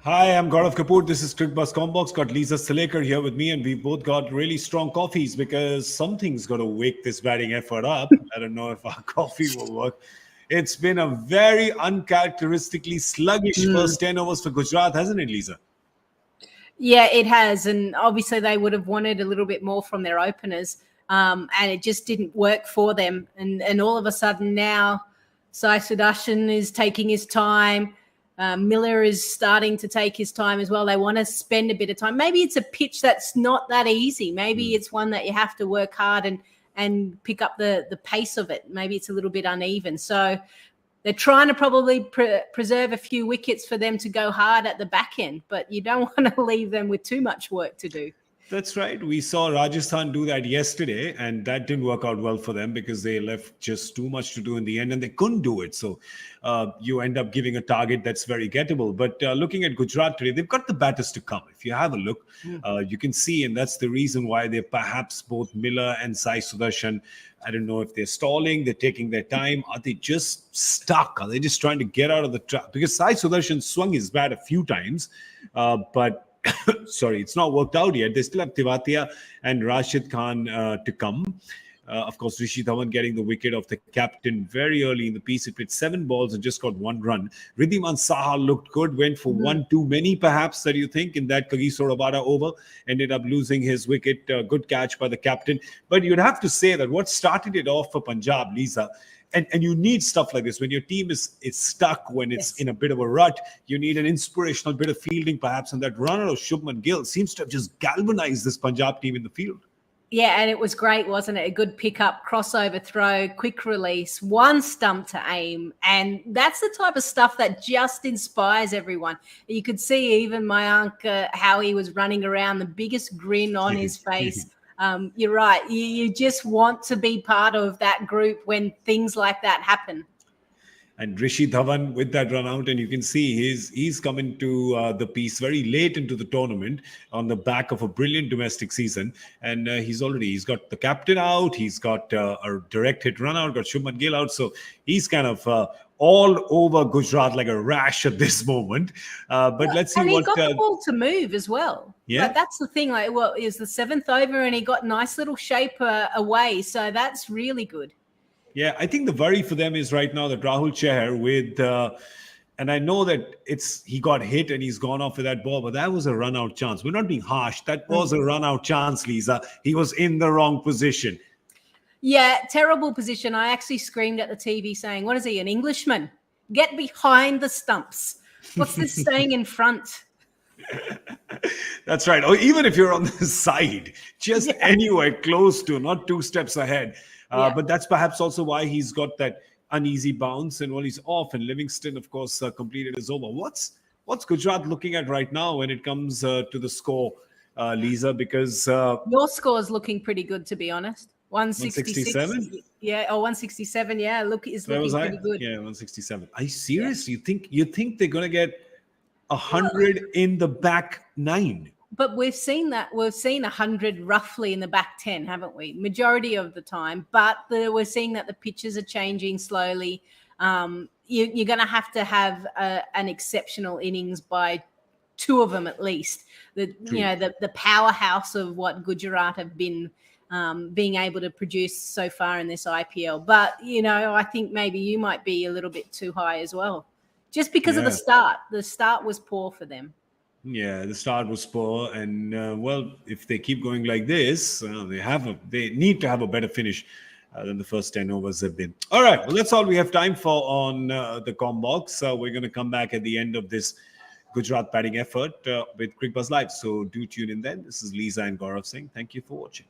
Hi, I'm Gaurav Kapur. This is Cricbuzz Comm Box. Got Lisa Sthalekar here with me, and we've both got really strong coffees because something's got to wake this batting effort up. I don't know if our coffee will work. It's been a very uncharacteristically sluggish first 10 overs for Gujarat, hasn't it, Lisa? Yeah, it has. And obviously they would have wanted a little bit more from their openers, and it just didn't work for them. And all of a sudden now Sai Sudarshan is taking his time. Miller is starting to take his time as well. They want to spend a bit of time. Maybe it's a pitch that's not that easy. Maybe it's one that you have to work hard and pick up the pace of it. Maybe it's a little bit uneven. So they're trying to probably preserve a few wickets for them to go hard at the back end, but you don't want to leave them with too much work to do. That's right. We saw Rajasthan do that yesterday, and that didn't work out well for them because they left just too much to do in the end, and they couldn't do it. So you end up giving a target that's very gettable. But looking at Gujarat today, they've got the batters to come. If you have a look, you can see, and that's the reason why they're perhaps both Miller and Sai Sudarshan. I don't know if they're stalling, they're taking their time. Are they just stuck? Are they just trying to get out of the trap? Because Sai Sudarshan swung his bat a few times, but sorry, it's not worked out yet. They still have Tivatia and Rashid Khan to come. Of course, Rishi Dhawan getting the wicket of the captain very early in the piece. He played 7 balls and just got 1 run. Riddhiman Saha looked good, went for one too many, perhaps, that you think, in that Kagiso Rabada over. Ended up losing his wicket. Good catch by the captain. But you'd have to say that what started it off for Punjab, Lisa, and you need stuff like this when your team is stuck, when it's in a bit of a rut. You need an inspirational bit of fielding, perhaps. And that runner of Shubman Gill seems to have just galvanized this Punjab team in the field. Yeah, and it was great, wasn't it? A good pickup, crossover throw, quick release, one stump to aim. And that's the type of stuff that just inspires everyone. You could see even Mayank, how he was running around, the biggest grin on his face. You're right. You just want to be part of that group when things like that happen. And Rishi Dhawan with that run out, and you can see he's come into the piece very late into the tournament on the back of a brilliant domestic season. And he's got the captain out, he's got a direct hit run out, got Shubman Gill out. So he's kind of all over Gujarat like a rash at this moment. But let's see and what... he got the ball to move as well. Yeah. But that's the thing. Like, well, it was the 7th over and he got nice little shape away. So that's really good. Yeah, I think the worry for them is right now that Rahul Chahar with, and I know that he got hit and he's gone off with that ball, but that was a run-out chance. We're not being harsh. That was a run-out chance, Lisa. He was in the wrong position. Yeah, terrible position. I actually screamed at the TV saying, what is he, an Englishman? Get behind the stumps. What's this staying in front? That's right. Or even if you're on the side, just anywhere close to, not 2 steps ahead. But that's perhaps also why he's got that uneasy bounce. And while he's off, and Livingston, of course, completed his over. What's Gujarat looking at right now when it comes to the score, Lisa? Because your score is looking pretty good, to be honest. 167. Yeah, or 167. Yeah, looking pretty good. Yeah, 167. Are you serious? Yeah. You think they're going to get 100 in the back 9? But we've seen 100 roughly in the back 10, haven't we? Majority of the time. But we're seeing that the pitches are changing slowly. You're going to have an exceptional innings by 2 of them at least. The powerhouse of what Gujarat have been being able to produce so far in this IPL. But, I think maybe you might be a little bit too high as well. Just because of the start. The start was poor for them. Yeah, the start was poor, and if they keep going like this, they need to have a better finish than the first 10 overs have been. All right, well, that's all we have time for on the Comm Box. We're going to come back at the end of this Gujarat batting effort with Cricbuzz Live. So do tune in then. This is Lisa and Gaurav saying thank you for watching.